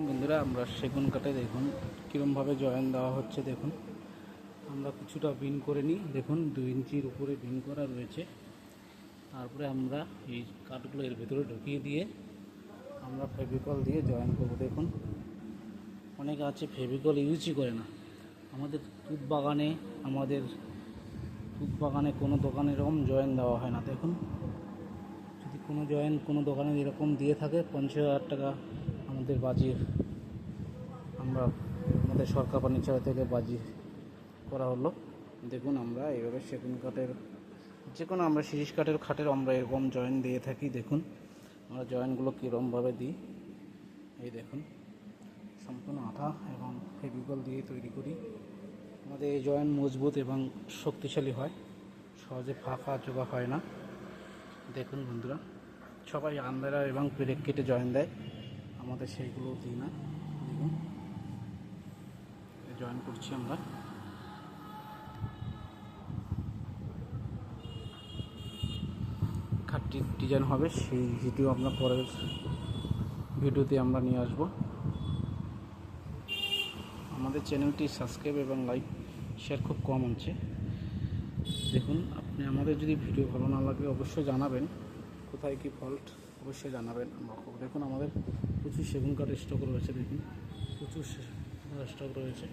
বন্ধুরা, আমরা সেগুন কাঠে দেখুন কীরমভাবে জয়েন দেওয়া হচ্ছে। দেখুন আমরা কিছুটা বিন করে নিই। দেখুন 2 ইঞ্চির উপরে বিন করা রয়েছে। তারপরে আমরা এই কাঠগুলো এর ভেতরে ঢুকিয়ে দিয়ে আমরা ফেভিকল দিয়ে জয়েন করব। দেখুন অনেকে আছে ফেভিকল ইউজই করে না। আমাদের তুত বাগানে কোনো দোকানে এরকম জয়েন দেওয়া হয় না। দেখুন যদি কোনো দোকানে এরকম দিয়ে থাকে 50,000 টাকা আমাদের বাজির আমাদের সরকার ফার্নিচার থেকে বাজি করা হলো। দেখুন আমরা এইভাবে সেগুন কাঠের আমরা শিরীষ কাঠের খাটের আমরা এরকম জয়েন দিয়ে থাকি। দেখুন আমরা জয়েনগুলো কীরকমভাবে দিই, এই দেখুন সম্পূর্ণ আঠা এবং ফেভিকল দিয়ে তৈরি করি। আমাদের এই জয়েন মজবুত এবং শক্তিশালী হয়, সহজে ফাঁকা জোগা হয় না। দেখুন বন্ধুরা, সবাই আন্দারা এবং পেরেক কেটে জয়েন দেয়, আমাদের সেইগুলো দিই না। দেখুন জয়েন করছি আমরা। খাটটির ডিজাইন হবে সেই ভিডিও আমরা পরের ভিডিওতে আমরা নিয়ে আসব। আমাদের চ্যানেলটি সাবস্ক্রাইব এবং লাইক শেয়ার খুব কম আছে। দেখুন আপনি আমাদের যদি ভিডিও ভালো না লাগে অবশ্যই জানাবেন, কোথায় কি ফল্ট অবশ্যই জানাবেন। দেখুন আমাদের প্রচুর সেগুন কাঠের স্টক রয়েছে। দেখুন প্রচুর স্টক রয়েছে।